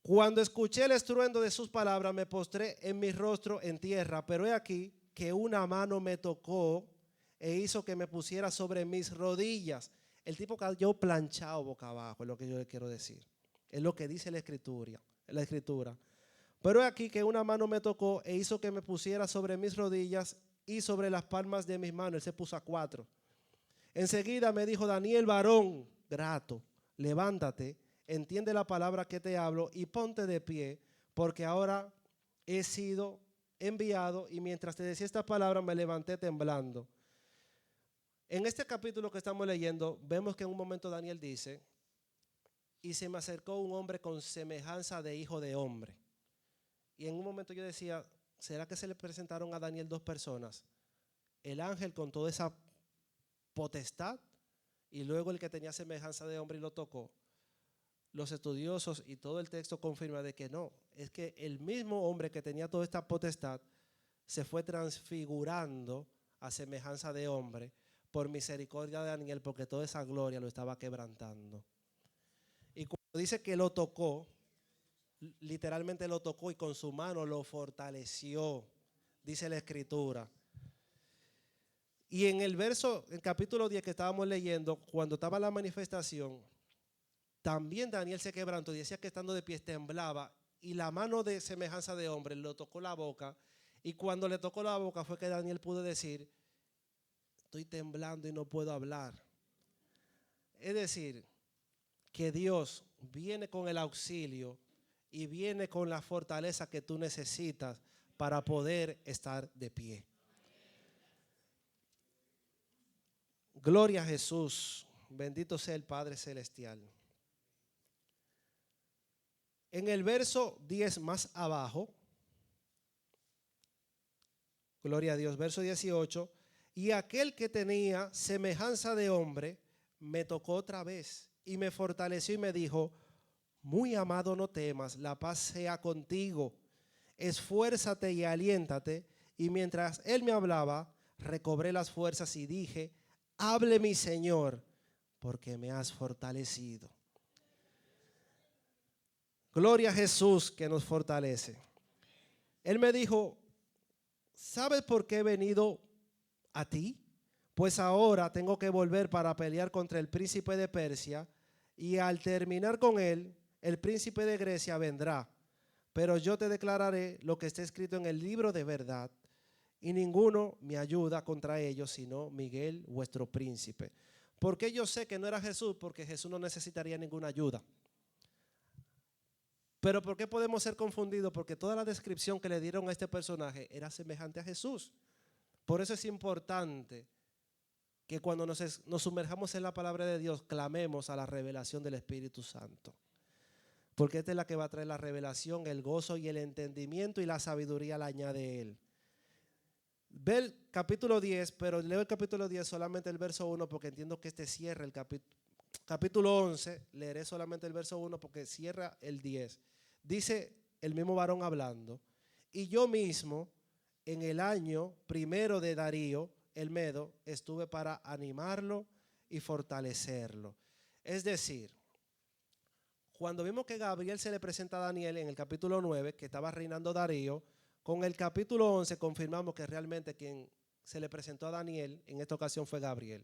Cuando escuché el estruendo de sus palabras, me postré en mi rostro en tierra, pero he aquí que una mano me tocó e hizo que me pusiera sobre mis rodillas. El tipo cayó planchado boca abajo, es lo que yo le quiero decir. Es lo que dice la escritura. Pero he aquí que una mano me tocó e hizo que me pusiera sobre mis rodillas y sobre las palmas de mis manos. Él se puso a 4. Enseguida me dijo: Daniel, varón grato, levántate, entiende la palabra que te hablo y ponte de pie, porque ahora he sido enviado. Y mientras te decía esta palabra me levanté temblando. En este capítulo que estamos leyendo, vemos que en un momento Daniel dice: y se me acercó un hombre con semejanza de hijo de hombre. Y en un momento yo decía: ¿será que se le presentaron a Daniel 2 personas? El ángel con toda esa potestad y luego el que tenía semejanza de hombre y lo tocó. Los estudiosos y todo el texto confirma de que no, es que el mismo hombre que tenía toda esta potestad se fue transfigurando a semejanza de hombre por misericordia de Daniel, porque toda esa gloria lo estaba quebrantando. Y cuando dice que lo tocó, literalmente lo tocó y con su mano lo fortaleció, dice la escritura. Y en el verso, el capítulo 10 que estábamos leyendo, cuando estaba la manifestación, también Daniel se quebrantó y decía que estando de pie temblaba y la mano de semejanza de hombre lo tocó la boca, y cuando le tocó la boca fue que Daniel pudo decir, estoy temblando y no puedo hablar. Es decir, que Dios viene con el auxilio y viene con la fortaleza que tú necesitas para poder estar de pie. Gloria a Jesús, bendito sea el Padre Celestial. En el verso 10 más abajo, gloria a Dios, verso 18, y aquel que tenía semejanza de hombre me tocó otra vez y me fortaleció y me dijo, muy amado, no temas, la paz sea contigo, esfuérzate y aliéntate. Y mientras él me hablaba, recobré las fuerzas y dije, hable mi Señor, porque me has fortalecido. Gloria a Jesús que nos fortalece. Él me dijo, ¿sabes por qué he venido a ti? Pues ahora tengo que volver para pelear contra el príncipe de Persia, y al terminar con él, el príncipe de Grecia vendrá. Pero yo te declararé lo que está escrito en el libro de verdad, y ninguno me ayuda contra ellos, sino Miguel, vuestro príncipe. ¿Por qué yo sé que no era Jesús? Porque Jesús no necesitaría ninguna ayuda. Pero ¿por qué podemos ser confundidos? Porque toda la descripción que le dieron a este personaje era semejante a Jesús. Por eso es importante que cuando nos sumerjamos en la palabra de Dios, clamemos a la revelación del Espíritu Santo. Porque esta es la que va a traer la revelación, el gozo y el entendimiento, y la sabiduría la añade Él. Ve el capítulo 10, pero leo el capítulo 10 solamente el verso 1 porque entiendo que este cierra el capítulo 11. Leeré solamente el verso 1 porque cierra el 10. Dice el mismo varón hablando, y yo mismo en el año primero de Darío el Medo estuve para animarlo y fortalecerlo. Es decir, cuando vimos que Gabriel se le presenta a Daniel en el capítulo 9, que estaba reinando Darío, con el capítulo 11 confirmamos que realmente quien se le presentó a Daniel en esta ocasión fue Gabriel.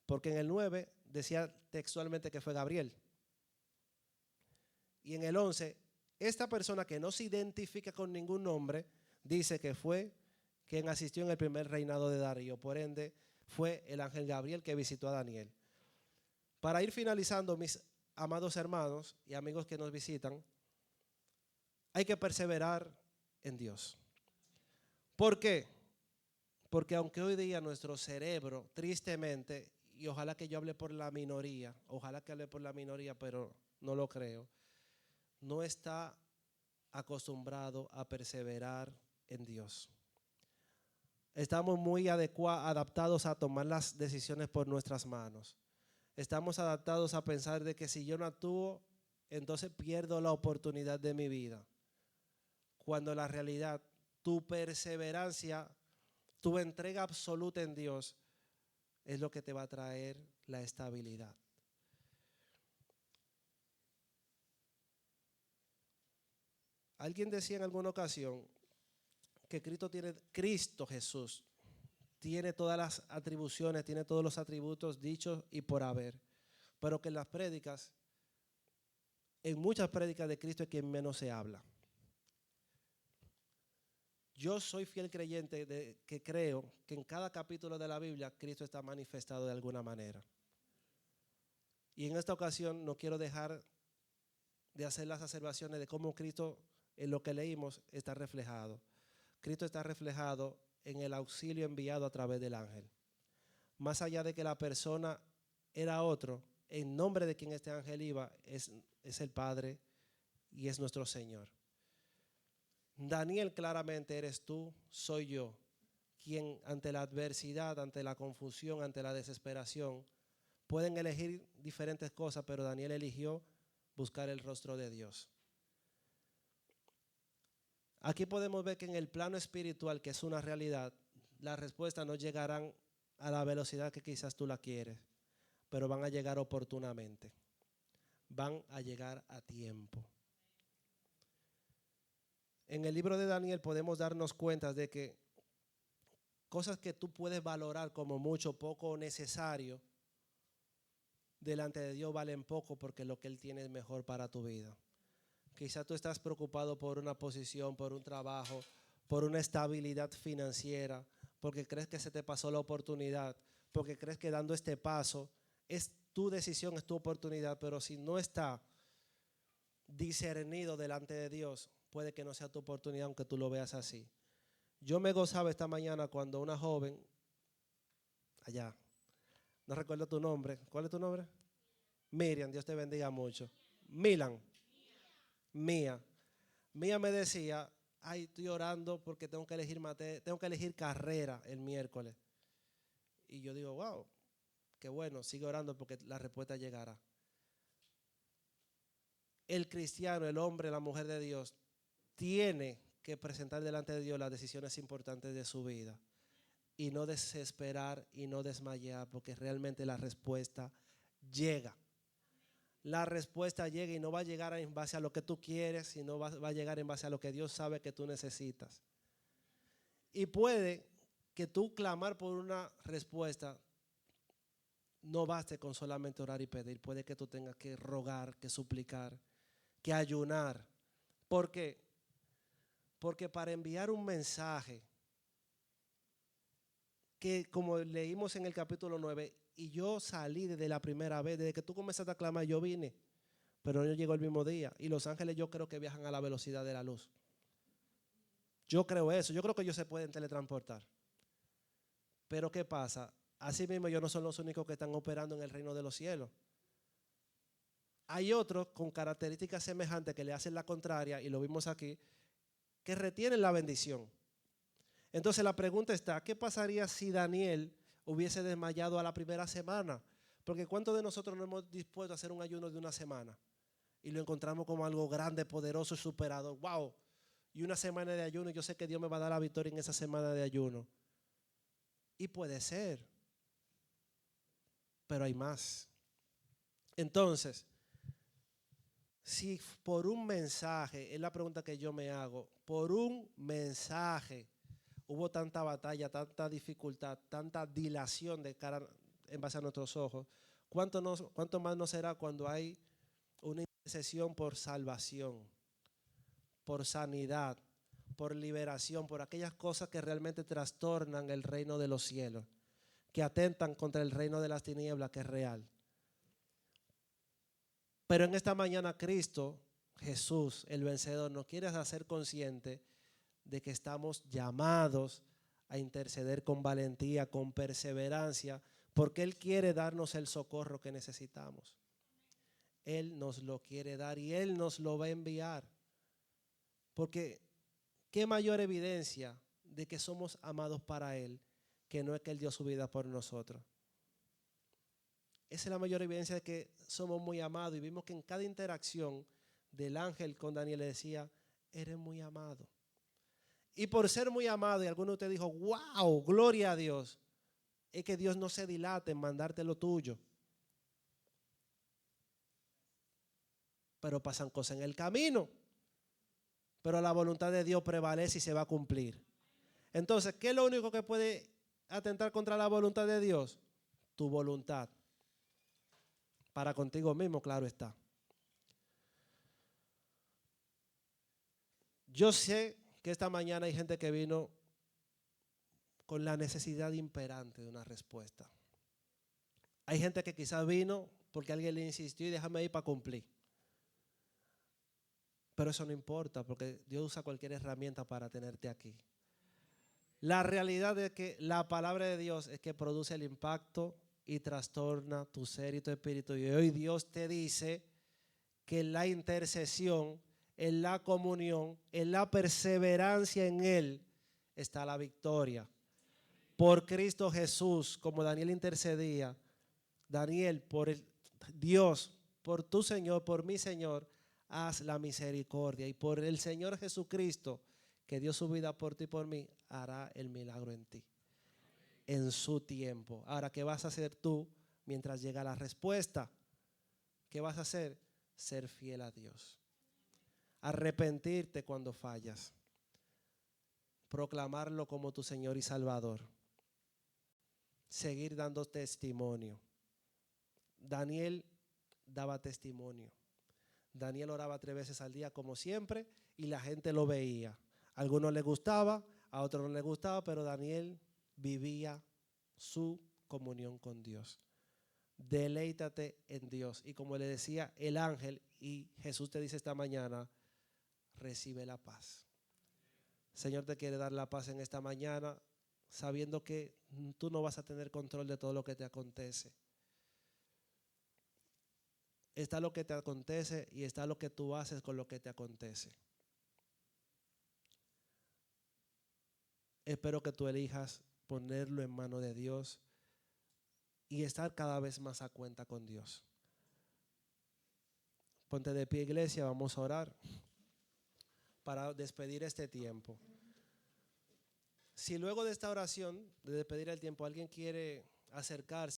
Porque en el 9 decía textualmente que fue Gabriel. Y en el 11, esta persona que no se identifica con ningún nombre, dice que fue quien asistió en el primer reinado de Darío. Por ende, fue el ángel Gabriel que visitó a Daniel. Para ir finalizando, mis amados hermanos y amigos que nos visitan, hay que perseverar en Dios. ¿Por qué? Porque aunque hoy día nuestro cerebro, tristemente, y ojalá que yo hable por la minoría, ojalá que hable por la minoría, pero no lo creo, no está acostumbrado a perseverar en Dios. Estamos muy adaptados a tomar las decisiones por nuestras manos. Estamos adaptados a pensar de que si yo no actúo, entonces pierdo la oportunidad de mi vida. Cuando la realidad, tu perseverancia, tu entrega absoluta en Dios es lo que te va a traer la estabilidad. Alguien decía en alguna ocasión que Cristo Jesús tiene todas las atribuciones, tiene todos los atributos dichos y por haber, pero que en las prédicas, en muchas prédicas de Cristo es quien menos se habla. Yo soy fiel creyente de que creo que en cada capítulo de la Biblia Cristo está manifestado de alguna manera. Y en esta ocasión no quiero dejar de hacer las observaciones de cómo Cristo en lo que leímos está reflejado. Cristo está reflejado en el auxilio enviado a través del ángel. Más allá de que la persona era otro, en nombre de quien este ángel iba es el Padre y es nuestro Señor. Daniel, claramente eres tú, soy yo, quien ante la adversidad, ante la confusión, ante la desesperación, pueden elegir diferentes cosas, pero Daniel eligió buscar el rostro de Dios. Aquí podemos ver que en el plano espiritual, que es una realidad, las respuestas no llegarán a la velocidad que quizás tú la quieres, pero van a llegar oportunamente, van a llegar a tiempo. En el libro de Daniel podemos darnos cuenta de que cosas que tú puedes valorar como mucho, poco o necesario, delante de Dios valen poco porque lo que Él tiene es mejor para tu vida. Quizás tú estás preocupado por una posición, por un trabajo, por una estabilidad financiera, porque crees que se te pasó la oportunidad, porque crees que dando este paso es tu decisión, es tu oportunidad, pero si no está discernido delante de Dios, puede que no sea tu oportunidad aunque tú lo veas así. Yo me gozaba esta mañana cuando una joven, allá, no recuerdo tu nombre, ¿cuál es tu nombre? Miriam, Dios te bendiga mucho. Milan. Mía me decía, ay, estoy orando porque tengo que elegir carrera el miércoles. Y yo digo, wow, qué bueno, sigue orando porque la respuesta llegará. El cristiano, el hombre, la mujer de Dios, tiene que presentar delante de Dios las decisiones importantes de su vida y no desesperar y no desmayar, porque realmente la respuesta llega. La respuesta llega y no va a llegar en base a lo que tú quieres, sino va a llegar en base a lo que Dios sabe que tú necesitas. Y puede que tú clamar por una respuesta no baste con solamente orar y pedir. Puede que tú tengas que rogar, que suplicar, que ayunar. ¿Por qué? Porque para enviar un mensaje que, como leímos en el capítulo 9, y yo salí desde la primera vez, desde que tú comenzaste a clamar, yo vine, pero no llegó el mismo día. Y los ángeles yo creo que viajan a la velocidad de la luz. Yo creo eso, yo creo que ellos se pueden teletransportar. Pero ¿qué pasa? Así mismo ellos no son los únicos que están operando en el reino de los cielos. Hay otros con características semejantes que le hacen la contraria, y lo vimos aquí, que retienen la bendición. Entonces la pregunta está, ¿qué pasaría si Daniel hubiese desmayado a la primera semana? Porque ¿cuántos de nosotros no hemos dispuesto a hacer un ayuno de una semana? Y lo encontramos como algo grande, poderoso y superador. ¡Wow! Y una semana de ayuno, yo sé que Dios me va a dar la victoria en esa semana de ayuno. Y puede ser, pero hay más. Entonces, si por un mensaje, es la pregunta que yo me hago, por un mensaje hubo tanta batalla, tanta dificultad, tanta dilación de cara en base a nuestros ojos, ¿cuánto más no será cuando hay una intercesión por salvación, por sanidad, por liberación, por aquellas cosas que realmente trastornan el reino de los cielos, que atentan contra el reino de las tinieblas que es real? Pero en esta mañana Cristo, Jesús, el vencedor, nos quiere hacer consciente de que estamos llamados a interceder con valentía, con perseverancia, porque Él quiere darnos el socorro que necesitamos. Él nos lo quiere dar y Él nos lo va a enviar. Porque qué mayor evidencia de que somos amados para Él, que no es que Él dio su vida por nosotros. Esa es la mayor evidencia de que somos muy amados. Y vimos que en cada interacción del ángel con Daniel le decía, eres muy amado. Y por ser muy amado, y alguno de ustedes dijo, wow, gloria a Dios, es que Dios no se dilate en mandarte lo tuyo. Pero pasan cosas en el camino. Pero la voluntad de Dios prevalece y se va a cumplir. Entonces, ¿qué es lo único que puede atentar contra la voluntad de Dios? Tu voluntad. Para contigo mismo, claro está. Yo sé que esta mañana hay gente que vino con la necesidad imperante de una respuesta. Hay gente que quizás vino porque alguien le insistió y déjame ir para cumplir. Pero eso no importa porque Dios usa cualquier herramienta para tenerte aquí. La realidad es que la palabra de Dios es que produce el impacto y trastorna tu ser y tu espíritu. Y hoy Dios te dice que en la intercesión, en la comunión, en la perseverancia en Él está la victoria. por Cristo Jesús, como Daniel intercedía, Daniel, por el Dios, por tu Señor, por mi Señor, haz la misericordia. Y por el Señor Jesucristo, que dio su vida por ti y por mí, hará el milagro en ti, en su tiempo. Ahora, ¿qué vas a hacer tú mientras llega la respuesta? ¿Qué vas a hacer? Ser fiel a Dios. Arrepentirte cuando fallas. Proclamarlo como tu Señor y Salvador. Seguir dando testimonio. Daniel daba testimonio. Daniel oraba 3 veces al día como siempre y la gente lo veía. A algunos les gustaba, a otros no les gustaba, pero Daniel vivía su comunión con Dios. Deleítate en Dios. Y como le decía el ángel, y Jesús te dice esta mañana, recibe la paz. Señor te quiere dar la paz en esta mañana, sabiendo que tú no vas a tener control de todo lo que te acontece. Está lo que te acontece y está lo que tú haces con lo que te acontece. Espero que tú elijas ponerlo en manos de Dios y estar cada vez más a cuenta con Dios. Ponte de pie, iglesia, vamos a orar para despedir este tiempo. Si luego de esta oración, de despedir el tiempo, alguien quiere acercarse